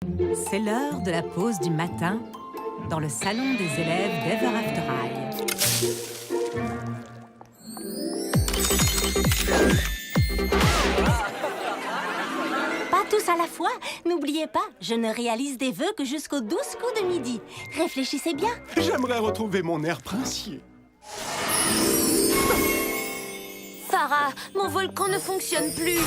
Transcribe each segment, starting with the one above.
C'est l'heure de la pause du matin dans le salon des élèves d'Ever After High. Pas tous à la fois. N'oubliez pas, je ne réalise des vœux que jusqu'aux 12 coups de midi. Réfléchissez bien. J'aimerais retrouver mon air princier. Farah, mon volcan ne fonctionne plus.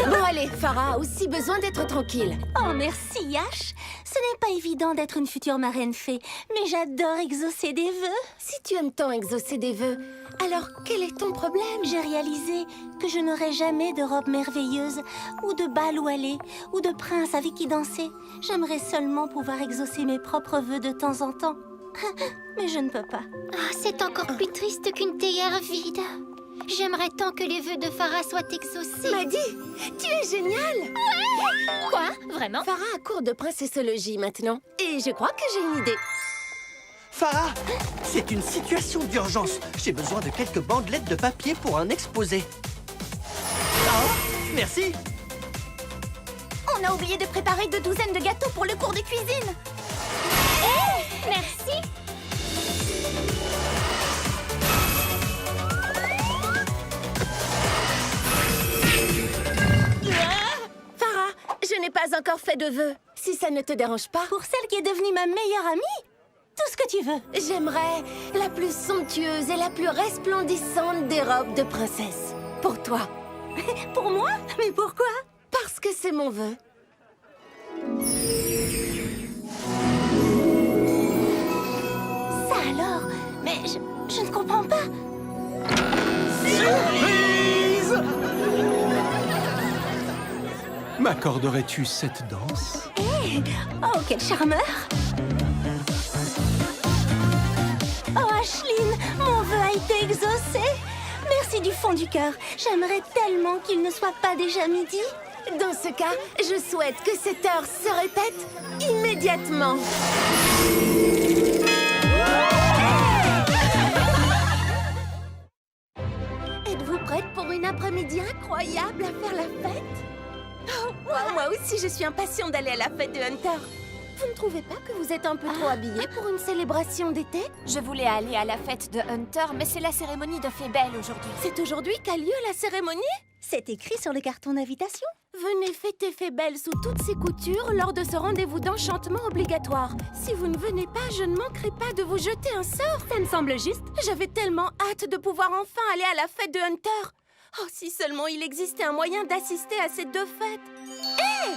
Bon allez, Farah a aussi besoin d'être tranquille. Oh, merci, Yash. Ce n'est pas évident d'être une future marraine fée, mais j'adore exaucer des vœux. Si tu aimes tant exaucer des vœux, alors quel est ton problème? J'ai réalisé que je n'aurai jamais de robe merveilleuse, ou de bal où aller, ou de prince avec qui danser. J'aimerais seulement pouvoir exaucer mes propres vœux de temps en temps. Mais je ne peux pas. Ah, c'est encore plus triste qu'une théière vide. J'aimerais tant que les vœux de Farah soient exaucés. Maddy, tu es géniale! Quoi? Vraiment? Farah a cours de princessologie maintenant. Et je crois que j'ai une idée. Farah, c'est une situation d'urgence. J'ai besoin de quelques bandelettes de papier pour un exposé. Oh, merci. On a oublié de préparer 2 douzaines de gâteaux pour le cours de cuisine. Merci. Farah, je n'ai pas encore fait de vœux. Si ça ne te dérange pas, Pour celle qui est devenue ma meilleure amie, tout ce que tu veux. j'aimerais la plus somptueuse et la plus resplendissante des robes de princesse. Pour toi. Pour moi? Mais pourquoi? Parce que c'est mon vœu. Ça alors? Mais je ne comprends pas. Surprise! M'accorderais-tu cette danse? Oh, quel charmeur! Oh, Ashline, mon vœu a été exaucé. Merci du fond du cœur. J'aimerais tellement qu'il ne soit pas déjà midi. Dans ce cas, je souhaite que cette heure se répète immédiatement. Êtes-vous prête pour une après-midi incroyable à faire la fête? Oh, wow, moi aussi, je suis impatiente d'aller à la fête de Hunter. Vous ne trouvez pas que vous êtes un peu trop habillée pour une célébration d'été? Je voulais aller à la fête de Hunter, mais c'est la cérémonie de Fébel aujourd'hui. C'est aujourd'hui qu'a lieu la cérémonie? C'est écrit sur le carton d'invitation. Venez fêter Fébel sous toutes ses coutures lors de ce rendez-vous d'enchantement obligatoire. Si vous ne venez pas, je ne manquerai pas de vous jeter un sort. Ça me semble juste. J'avais tellement hâte de pouvoir enfin aller à la fête de Hunter. Oh, si seulement il existait un moyen d'assister à ces 2 fêtes. Hé!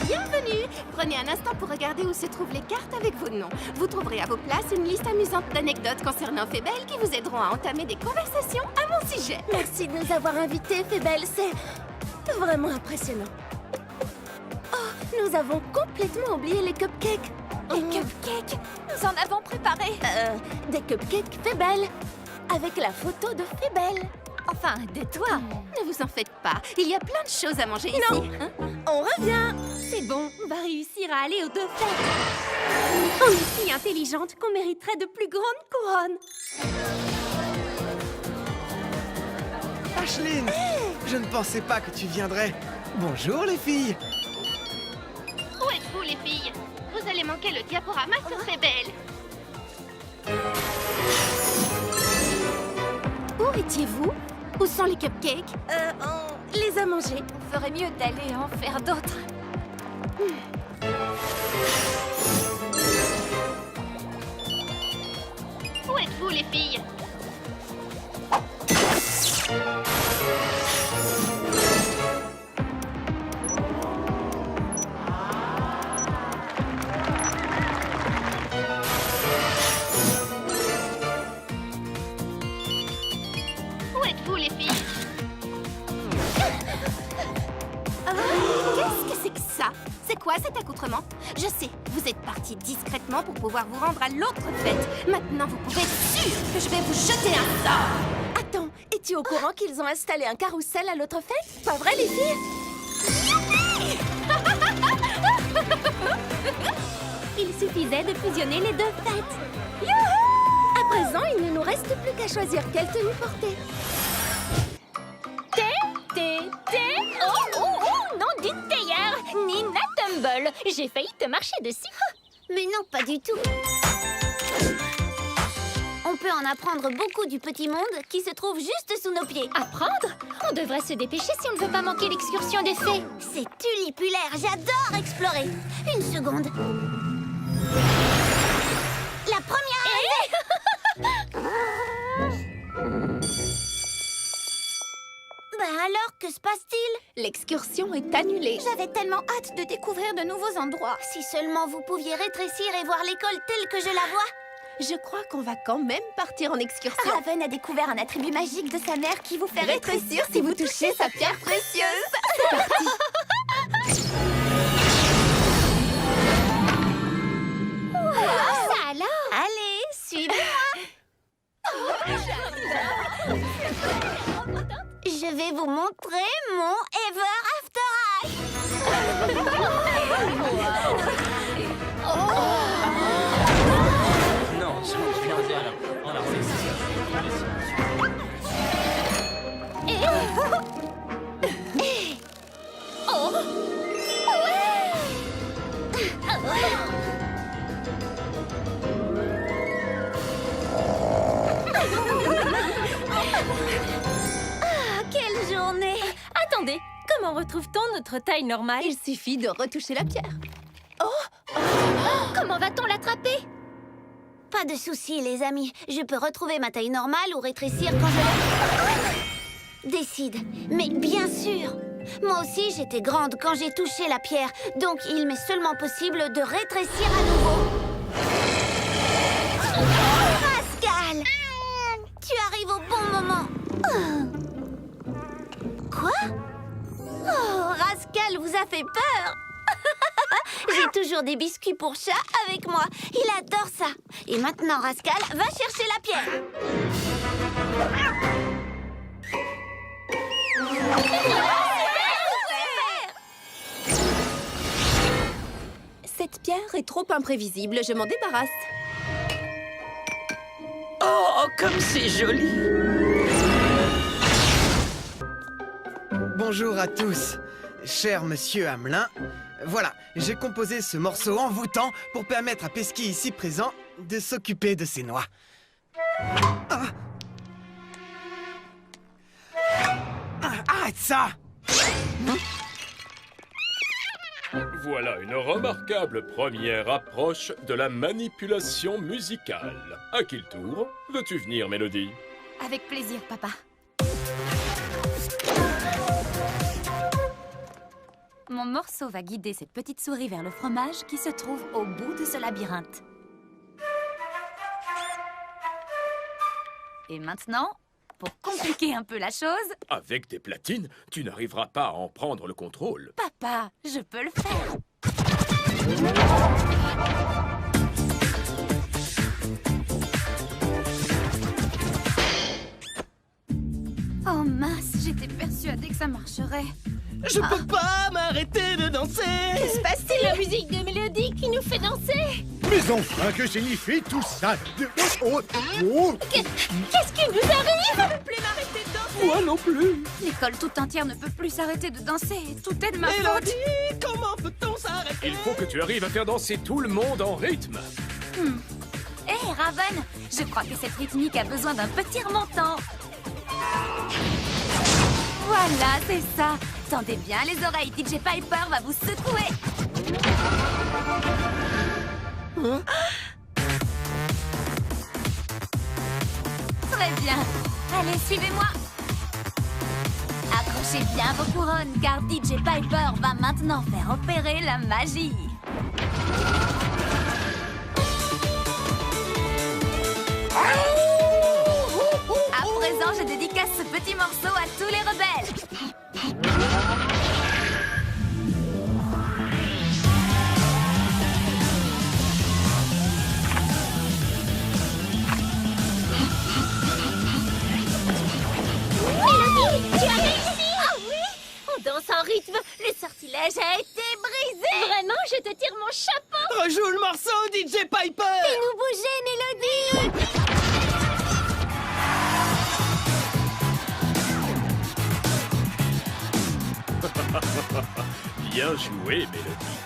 Bienvenue! Prenez un instant pour regarder où se trouvent les cartes avec vos noms. Vous trouverez à vos places une liste amusante d'anecdotes concernant Fébel qui vous aideront à entamer des conversations à mon sujet. Merci de nous avoir invités, Fébel. C'est vraiment impressionnant. Oh, nous avons complètement oublié les cupcakes. Les cupcakes, nous en avons préparé. Des cupcakes Fébel, avec la photo de Fébel. Enfin, de toi. Ne vous en faites pas, il y a plein de choses à manger ici. Hein? On revient. C'est bon, on va réussir à aller aux 2 fêtes. On est si intelligente qu'on mériterait de plus grandes couronnes. Ashline, je ne pensais pas que tu viendrais. Bonjour les filles. Où êtes-vous, les filles? Vous allez manquer le diaporama sur Fébel. Où étiez-vous? Où sont les cupcakes? On les a mangés. On ferait mieux d'aller en faire d'autres. Où êtes-vous, les filles? Où êtes-vous, les filles? Qu'est-ce que c'est que ça? C'est quoi cet accoutrement? Je sais, vous êtes partis discrètement pour pouvoir vous rendre à l'autre fête. Maintenant, vous pouvez être sûr que je vais vous jeter un sort. Attends, es-tu au courant qu'ils ont installé un carrousel à l'autre fête? Pas vrai, les filles? Il suffisait de fusionner les 2 fêtes. À présent, présent, il ne nous reste plus qu'à choisir quelle tenue porter. Oh, non du tailleur, Nina Tumble. J'ai failli te marcher dessus. Mais non, pas du tout. On peut en apprendre beaucoup du petit monde qui se trouve juste sous nos pieds. Apprendre? On devrait se dépêcher si on ne veut pas manquer l'excursion des fées. C'est tulipulaire, j'adore explorer. Une seconde. La première alors, que se passe-t-il? L'excursion est annulée. J'avais tellement hâte de découvrir de nouveaux endroits. Si seulement vous pouviez rétrécir et voir l'école telle que je la vois. Je crois qu'on va quand même partir en excursion. Raven a découvert un attribut magique de sa mère qui vous fait Rétrécir si vous touchez sa pierre précieuse. C'est parti. Ça alors? Allez, suivez-moi. Je vais vous montrer mon Ever After Eye. Non, je viens de dire alors. Quelle journée! Attendez, comment retrouve-t-on notre taille normale? Il suffit de retoucher la pierre. Comment va-t-on l'attraper? Pas de soucis, les amis. Je peux retrouver ma taille normale ou rétrécir quand je la... Décide. Mais bien sûr! Moi aussi, j'étais grande quand j'ai touché la pierre. Donc, il m'est seulement possible de rétrécir à nouveau. Rascal! Tu arrives au bon moment. Quoi? Oh, Rascal vous a fait peur. J'ai toujours des biscuits pour chat avec moi. Il adore ça. Et maintenant, Rascal, va chercher la pierre. Cette pierre est trop imprévisible, je m'en débarrasse. Oh, comme c'est joli! Bonjour à tous, cher monsieur Hamelin. Voilà, j'ai composé ce morceau envoûtant pour permettre à Pesky ici présent de s'occuper de ses noix. Ah. Arrête ça! Voilà une remarquable première approche de la manipulation musicale. À qui le tour? Veux-tu venir, Mélodie? Avec plaisir, papa. Mon morceau va guider cette petite souris vers le fromage qui se trouve au bout de ce labyrinthe. Et maintenant, pour compliquer un peu la chose... Avec des platines, tu n'arriveras pas à en prendre le contrôle. Papa, je peux le faire. Oh mince, j'étais persuadée que ça marcherait. Je peux pas m'arrêter de danser! Que se passe-t-il? La musique de Mélodie qui nous fait danser. Mais enfin, que signifie tout ça? Qu'est-ce qui nous arrive? Moi non plus! L'école tout entière ne peut plus s'arrêter de danser. Tout est de ma faute. Mélodie, comment peut-on s'arrêter? Il faut que tu arrives à faire danser tout le monde en rythme. Hé, Raven, je crois que cette rythmique a besoin d'un petit remontant. Voilà, c'est ça. Tendez bien les oreilles, DJ Piper va vous secouer. Très bien. Allez, suivez-moi. Accrochez bien vos couronnes, car DJ Piper va maintenant faire opérer la magie. À présent, je dédicace ce petit morceau à tous les rebelles. Mélodie, tu as réussi! Ah oui? On danse en rythme. Le sortilège a été brisé. Vraiment, je te tire mon chapeau. Rejoue le morceau, DJ Piper! Fais-nous bouger, Mélodie. Bien joué, Mélodie.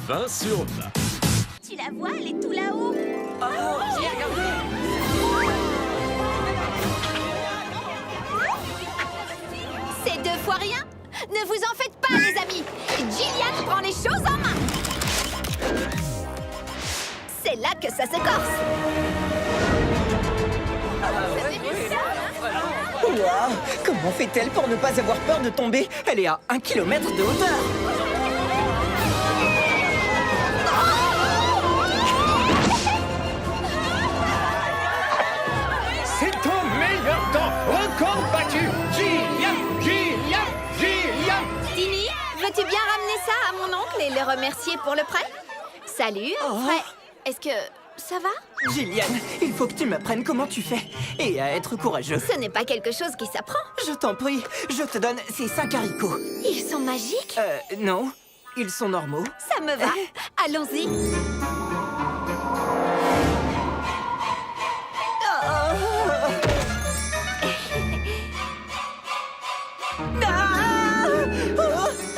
20 sur 20. Tu la vois, elle est tout là-haut. C'est 2 fois rien. Ne vous en faites pas, les amis. Gillian prend les choses en main. C'est là que ça se corse. Waouh! Comment fait-elle pour ne pas avoir peur de tomber? Elle est à 1 kilomètre de hauteur! C'est ton meilleur temps. Record battu. Gillian, Gillian, Gillian. Tini, veux-tu bien ramener ça à mon oncle et le remercier pour le prêt? Salut, Fred. Est-ce que ça va? Gillian, il faut que tu m'apprennes comment tu fais et à être courageux. Ce n'est pas quelque chose qui s'apprend. Je t'en prie, je te donne ces 5 haricots. Ils sont magiques. Non, ils sont normaux. Ça me va. Allons-y.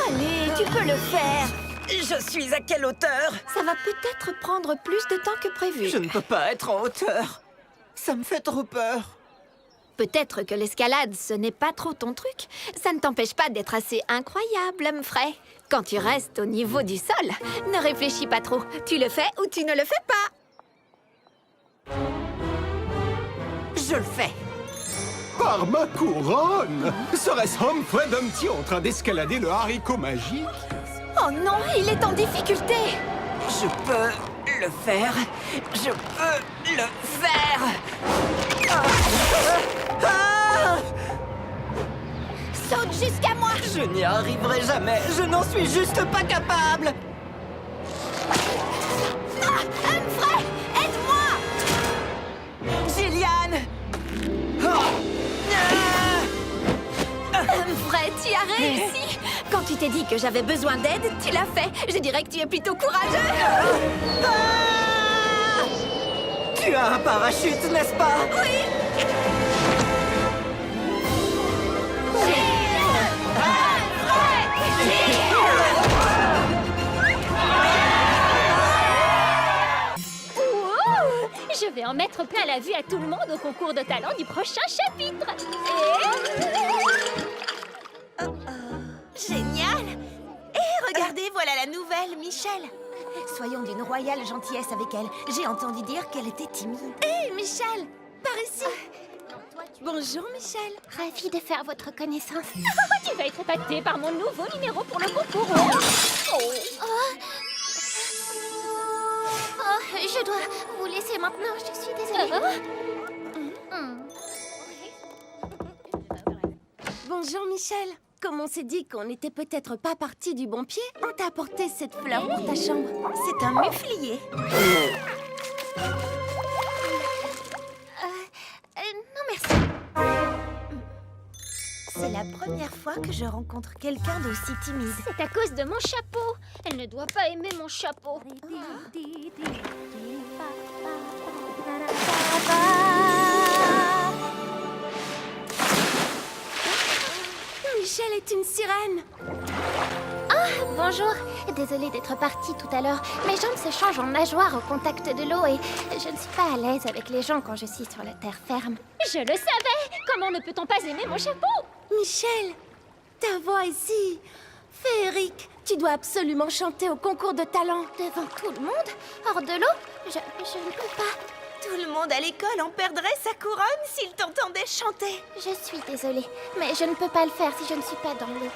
Allez, tu peux le faire. Je suis à quelle hauteur? Ça va peut-être prendre plus de temps que prévu. Je ne peux pas être en hauteur. Ça me fait trop peur. Peut-être que l'escalade, ce n'est pas trop ton truc. Ça ne t'empêche pas d'être assez incroyable, Humphrey. Quand tu restes au niveau du sol, ne réfléchis pas trop. Tu le fais ou tu ne le fais pas. Je le fais. Par ma couronne! Serait-ce Humphrey Dumpty en train d'escalader le haricot magique? Oh non, il est en difficulté. Je peux le faire. Je peux le faire. Saute jusqu'à moi. Je n'y arriverai jamais. Je n'en suis juste pas capable. Humphrey, aide-moi. Gillian! Humphrey, tu as réussi. Quand tu t'es dit que j'avais besoin d'aide, tu l'as fait. Je dirais que tu es plutôt courageux. Tu as un parachute, n'est-ce pas? Oui. Je vais en mettre plein la vue à tout le monde au concours de talent du prochain chapitre. Génial. Et regardez, voilà la nouvelle, Michel. Soyons d'une royale gentillesse avec elle. J'ai entendu dire qu'elle était timide. Hé, Michel, par ici. Bonjour, Michel. Ravie de faire votre connaissance. Tu vas être épatée par mon nouveau numéro pour le concours. Oh, je dois vous laisser maintenant. Je suis désolée. Bonjour, Michel. Comme on s'est dit qu'on n'était peut-être pas parti du bon pied, on t'a apporté cette fleur pour ta chambre. C'est un muflier. Non, merci. C'est la première fois que je rencontre quelqu'un d'aussi timide. C'est à cause de mon chapeau. Elle ne doit pas aimer mon chapeau. Michel est une sirène. Bonjour. Désolée d'être partie tout à l'heure. Mes jambes se changent en nageoires au contact de l'eau et je ne suis pas à l'aise avec les gens quand je suis sur la terre ferme. Je le savais. Comment ne peut-on pas aimer mon chapeau? Michel, ta voix est si féerique. Tu dois absolument chanter au concours de talent. Devant tout le monde, hors de l'eau, je ne peux pas. Tout le monde à l'école en perdrait sa couronne s'il t'entendait chanter. Je suis désolée, mais je ne peux pas le faire si je ne suis pas dans l'eau.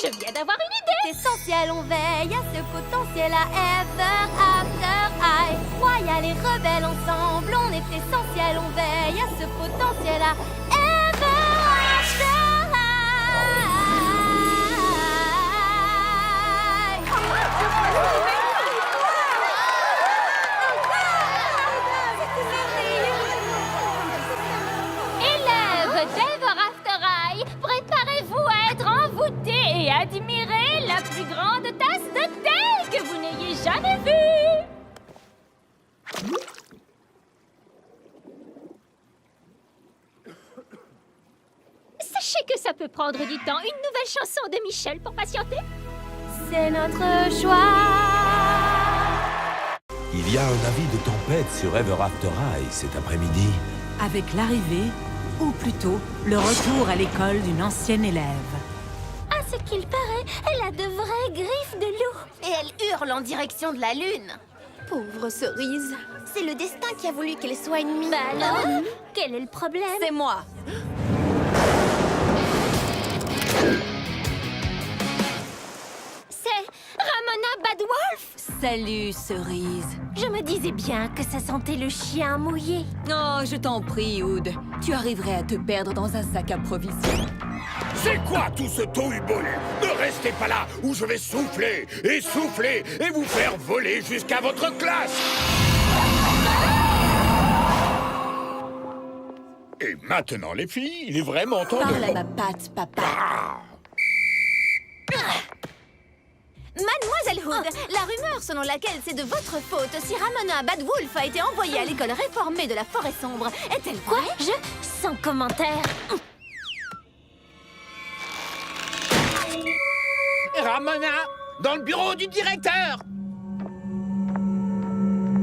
Je viens d'avoir une idée. Essentiel, on veille à ce potentiel à ever after I. Royal et rebelle ensemble, on est essentiel, on veille à ce potentiel à ever after Élèves d'Ever After High, préparez-vous à être envoûtés et admirer la plus grande tasse de thé que vous n'ayez jamais vue. Ce Sachez que ça peut prendre du temps. Une nouvelle chanson de Michel pour patienter. C'est notre choix. Il y a un avis de tempête sur Ever After High cet après-midi. Avec l'arrivée, ou plutôt le retour à l'école d'une ancienne élève. À ce qu'il paraît, elle a de vraies griffes de loup. Et elle hurle en direction de la lune. Pauvre Cerise. C'est le destin qui a voulu qu'elle soit ennemie. Bah alors, quel est le problème? C'est moi. C'est Ramona Badwolf. Salut, Cerise. Je me disais bien que ça sentait le chien mouillé. Oh, je t'en prie, Oud. Tu arriverais à te perdre dans un sac à provisions. C'est quoi tout ce tohu-bohu? Ne restez pas là où je vais souffler et vous faire voler jusqu'à votre classe. Et maintenant, les filles, il est vraiment temps Parle à de... ma patte, papa. Mademoiselle Hood, la rumeur selon laquelle c'est de votre faute si Ramona Badwolf a été envoyée à l'école réformée de la Forêt Sombre est-elle Quoi? vraie? Sans commentaire. Ramona, dans le bureau du directeur.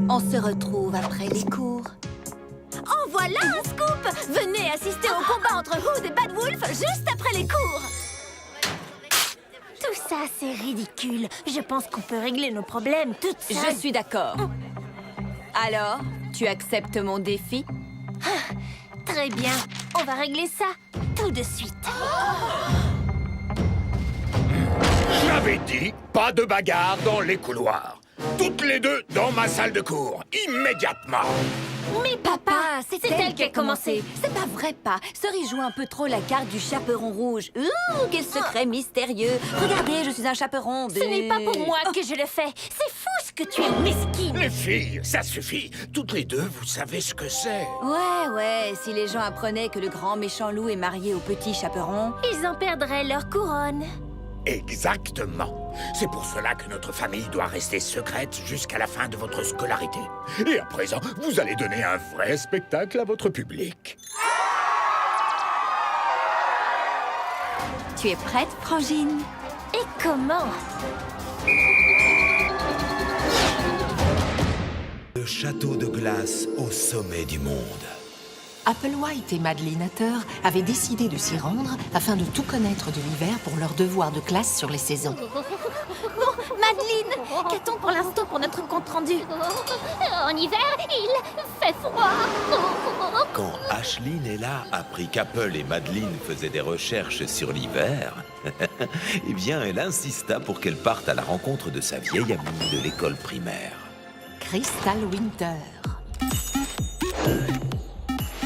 On se retrouve après les cours. En voilà un scoop! Venez assister au combat entre Hood et Badwolf juste après les cours! Tout ça, c'est ridicule. Je pense qu'on peut régler nos problèmes toutes seules. Je suis d'accord. Alors, tu acceptes mon défi? Très bien. On va régler ça tout de suite. J'avais dit, pas de bagarre dans les couloirs. Toutes les deux dans ma salle de cours, immédiatement. Mais papa, c'est elle qui a commencé. C'est pas vrai, pas. Cerise joue un peu trop la carte du chaperon rouge. Ouh, quel secret mystérieux. Regardez, je suis un chaperon. Ce n'est pas pour moi que je le fais. C'est fou ce que tu es mesquine. Les filles, ça suffit. Toutes les deux, vous savez ce que c'est. Ouais, si les gens apprenaient que le grand méchant loup est marié au petit chaperon... Ils en perdraient leur couronne. Exactement. C'est pour cela que notre famille doit rester secrète jusqu'à la fin de votre scolarité. Et à présent, vous allez donner un vrai spectacle à votre public. Tu es prête, Frangine? Et comment? Le château de glace au sommet du monde. Applewhite et Madeline Hatter avaient décidé de s'y rendre afin de tout connaître de l'hiver pour leur devoir de classe sur les saisons. Bon, Madeline, qu'a-t-on pour l'instant pour notre compte-rendu? En hiver, il fait froid. Quand Ashlyn Ella apprit qu'Apple et Madeline faisaient des recherches sur l'hiver, eh bien, elle insista pour qu'elle parte à la rencontre de sa vieille amie de l'école primaire. Crystal Winter.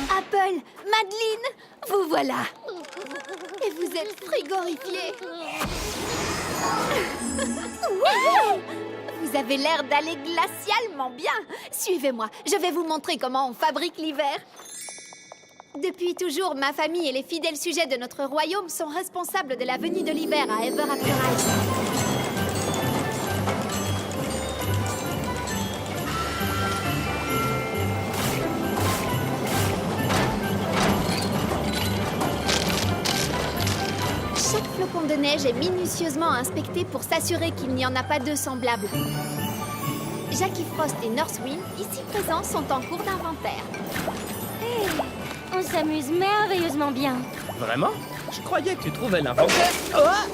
Apple, Madeline, vous voilà. Et vous êtes frigorifiés. Ouais! Vous avez l'air d'aller glacialement bien. Suivez-moi, je vais vous montrer comment on fabrique l'hiver. Depuis toujours, ma famille et les fidèles sujets de notre royaume sont responsables de la venue de l'hiver à Ever After High. Chaque flocon de neige est minutieusement inspecté pour s'assurer qu'il n'y en a pas deux semblables. Jackie Frost et Northwind, ici présents, sont en cours d'inventaire. Hey, on s'amuse merveilleusement bien. Vraiment? Je croyais que tu trouvais l'inventaire. Oh!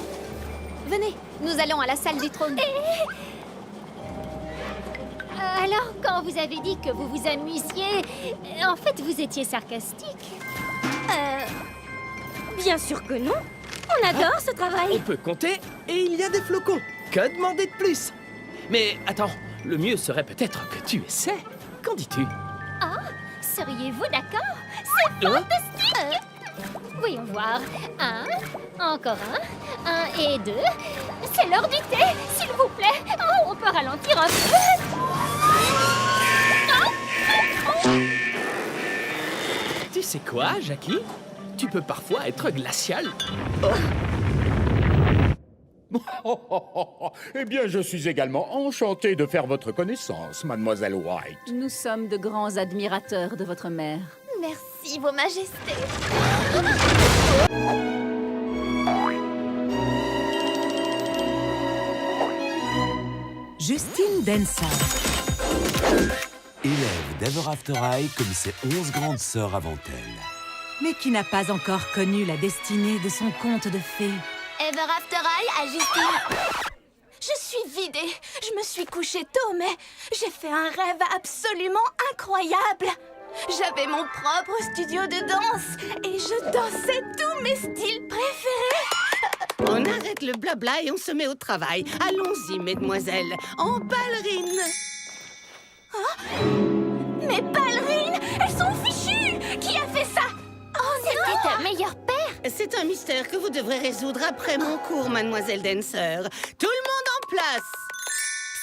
Venez, nous allons à la salle du trône. Alors, quand vous avez dit que vous vous amusiez, en fait, vous étiez sarcastique. Bien sûr que non. On adore ce travail. On peut compter et il y a des flocons. Que demander de plus? Mais attends, le mieux serait peut-être que tu essaies. Qu'en dis-tu? Ah, seriez-vous d'accord? C'est fantastique! Voyons voir. Encore un et deux. C'est l'heure du thé, s'il vous plaît. Oh, on peut ralentir un peu. Tu sais quoi, Jackie? Tu peux parfois être glacial. Eh bien, je suis également enchanté de faire votre connaissance, Mademoiselle White. Nous sommes de grands admirateurs de votre mère. Merci, Vos Majestés. Justine Denser. Élève d'Ever After High comme ses 11 grandes sœurs avant elle. Mais qui n'a pas encore connu la destinée de son conte de fées. Ever After High à Justine. Je suis vidée. Je me suis couchée tôt, mais j'ai fait un rêve absolument incroyable. J'avais mon propre studio de danse et je dansais tous mes styles préférés. On arrête le blabla et on se met au travail. Allons-y, mesdemoiselles, en ballerine. Mes ballerines, elles sont fichues. Qui a fait ça? Oh non! C'était ta meilleure paire. C'est un mystère que vous devrez résoudre après mon cours, mademoiselle Dancer. Tout le monde en place.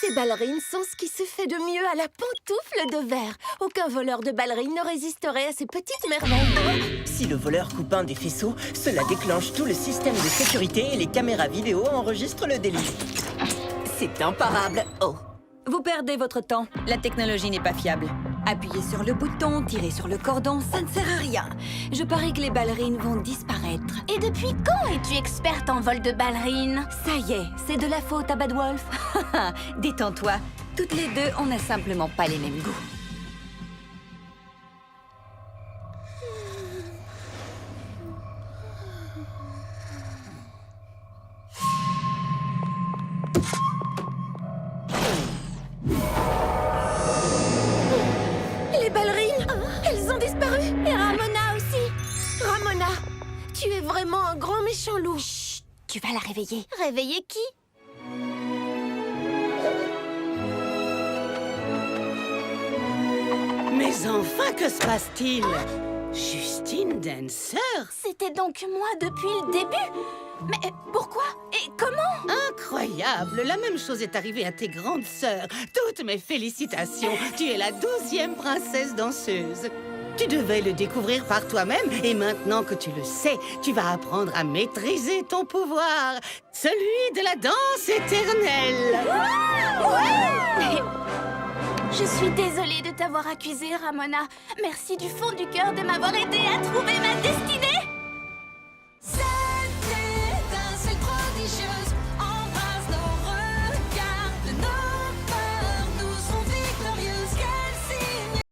Ces ballerines sont ce qui se fait de mieux à la pantoufle de verre. Aucun voleur de ballerines ne résisterait à ces petites merveilles. Si le voleur coupe un des faisceaux, cela déclenche tout le système de sécurité et les caméras vidéo enregistrent le délit. C'est imparable. Oh, vous perdez votre temps. La technologie n'est pas fiable. Appuyez sur le bouton, tirez sur le cordon, ça ne sert à rien. Je parie que les ballerines vont disparaître. Et depuis quand es-tu experte en vol de ballerines? Ça y est, c'est de la faute à Bad Wolf. Détends-toi. Toutes les deux, on n'a simplement pas les mêmes goûts. Les ballerines, elles ont disparu. Et Ramona aussi. Ramona, tu es vraiment un grand méchant loup. Chut, tu vas la réveiller. Réveiller qui? Mais enfin, que se passe-t-il? Justine Dancer? C'était donc moi depuis le début. Mais pourquoi? Et comment? Incroyable! La même chose est arrivée à tes grandes sœurs. Toutes mes félicitations. Tu es la 12e princesse danseuse. Tu devais le découvrir par toi-même et maintenant que tu le sais, tu vas apprendre à maîtriser ton pouvoir. Celui de la danse éternelle. Ouais! Je suis désolée de t'avoir accusée, Ramona. Merci du fond du cœur de m'avoir aidée à trouver ma destinée.